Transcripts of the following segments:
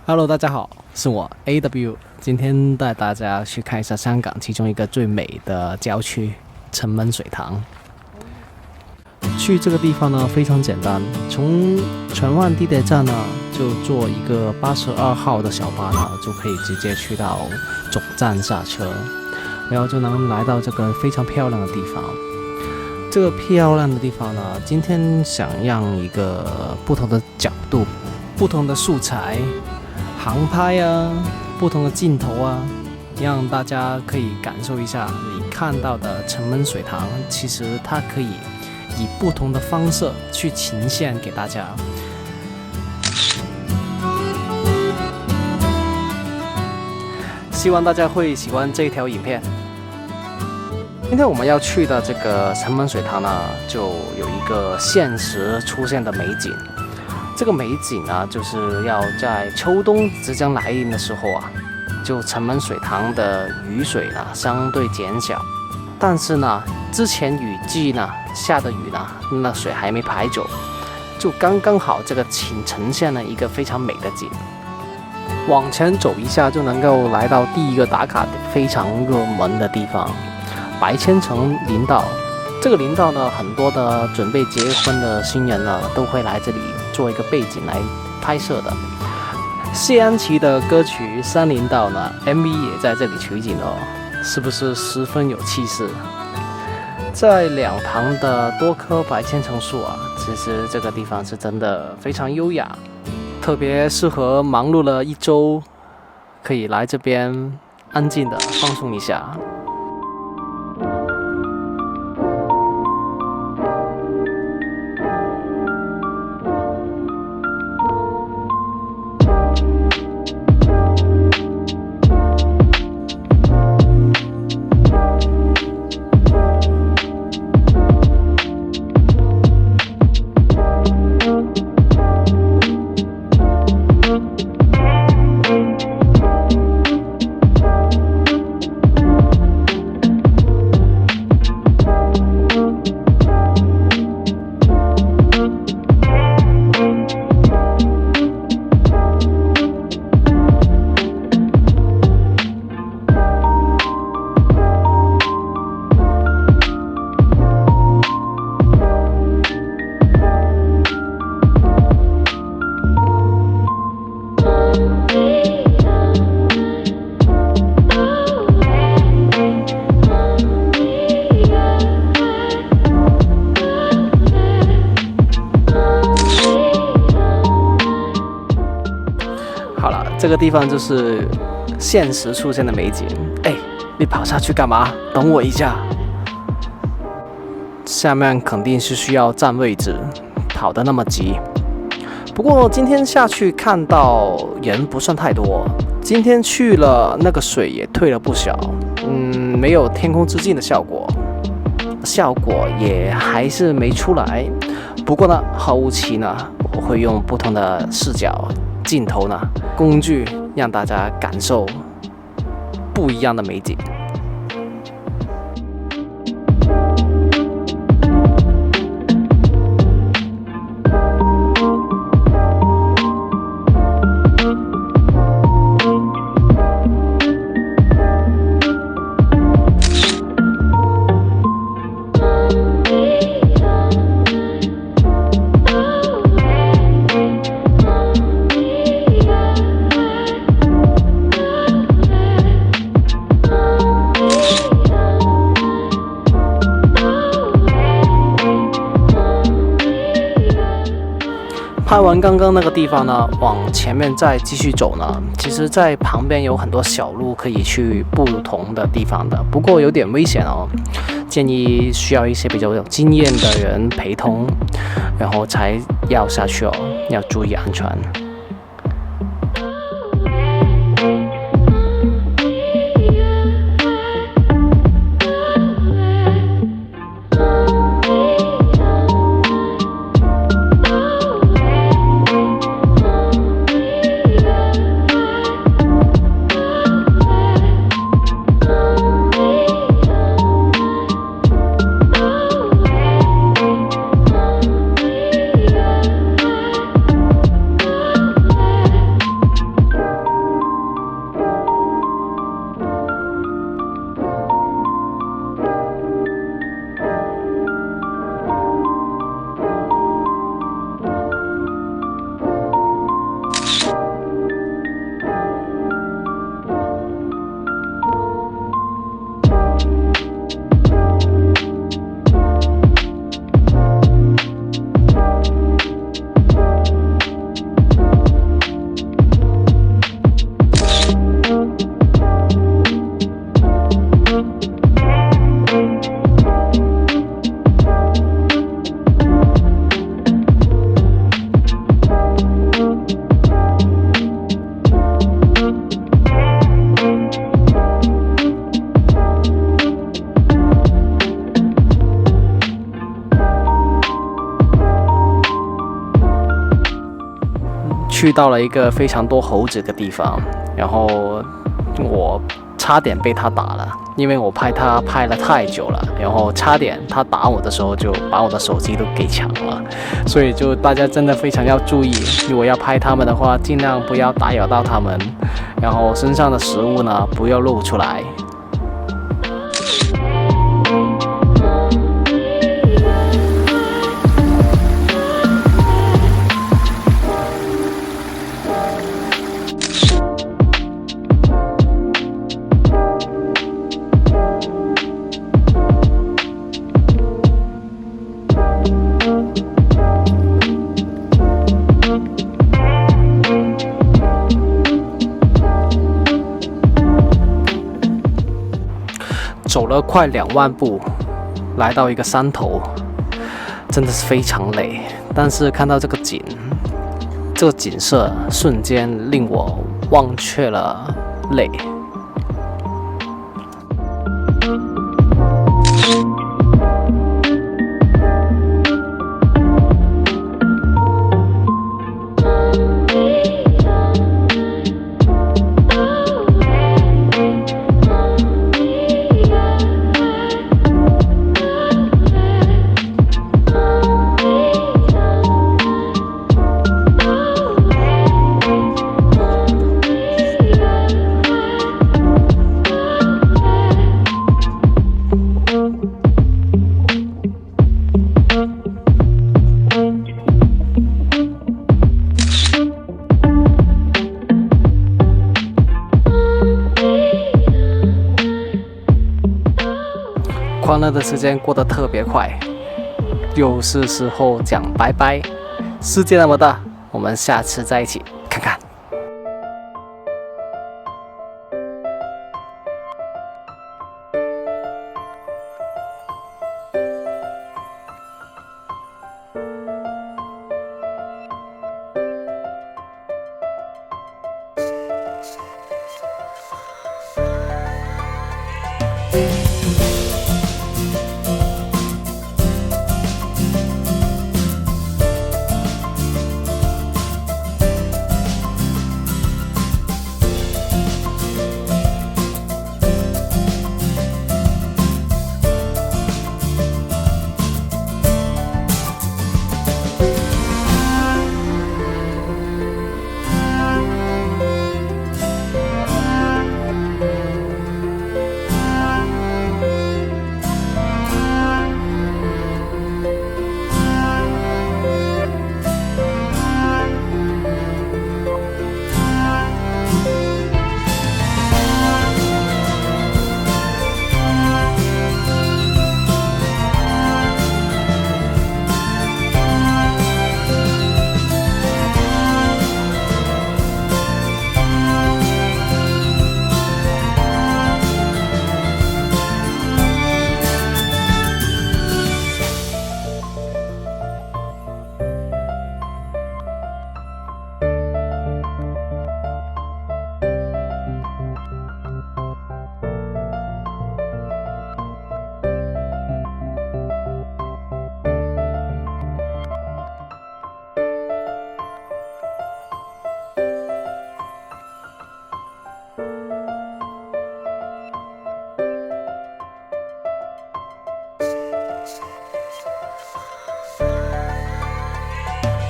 Hello，大家好，是我 AW，今天带大家去看一下香港其中一个最美的郊区——城门水塘。去这个地方呢非常简单，从荃湾地铁站呢就坐一个82号的小巴呢，就可以直接去到总站下车，然后就能来到这个非常漂亮的地方。这个漂亮的地方呢，今天想让一个不同的角度、不同的素材。航拍啊，不同的镜头啊，让大家可以感受一下你看到的城门水塘，其实它可以以不同的方式去呈现给大家。希望大家会喜欢这条影片。今天我们要去的这个城门水塘呢，就有一个现实出现的美景。这个美景呢，就是要在秋冬即将来临的时候啊，就城门水塘的雨水呢相对减小，但是呢，之前雨季呢下的雨呢，那水还没排走，就刚刚好这个呈现了一个非常美的景。往前走一下就能够来到第一个打卡非常热门的地方——白千层林道。这个林道呢，很多的准备结婚的新人呢，都会来这里做一个背景来拍摄的。谢安琪的歌曲《山林道》呢 ，MV 也在这里取景哦，是不是十分有气势？在两旁的多棵白千层树啊，其实这个地方是真的非常优雅，特别适合忙碌了一周，可以来这边安静的放松一下。好了，这个地方就是现实出现的美景。哎，你跑下去干嘛？等我一下。下面肯定是需要占位置，跑得那么急。不过今天下去看到人不算太多，今天去了那个水也退了不少，没有天空之镜的效果也还是没出来。不过呢，后期呢，我会用不同的视角。镜头呢，工具让大家感受不一样的美景。拍完刚刚那个地方呢，往前面再继续走呢，其实在旁边有很多小路可以去不同的地方的，不过有点危险哦，建议需要一些比较有经验的人陪同，然后才要下去哦，要注意安全。去到了一个非常多猴子的地方，然后我差点被他打了，因为我拍他拍了太久了，然后差点他打我的时候就把我的手机都给抢了，所以就大家真的非常要注意，如果要拍他们的话，尽量不要打扰到他们，然后身上的食物呢不要露出来。走了快2万步，来到一个山头，真的是非常累。但是看到这个景色，瞬间令我忘却了累。欢乐的时间过得特别快，又是时候讲拜拜。世界那么大，我们下次再一起看看。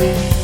you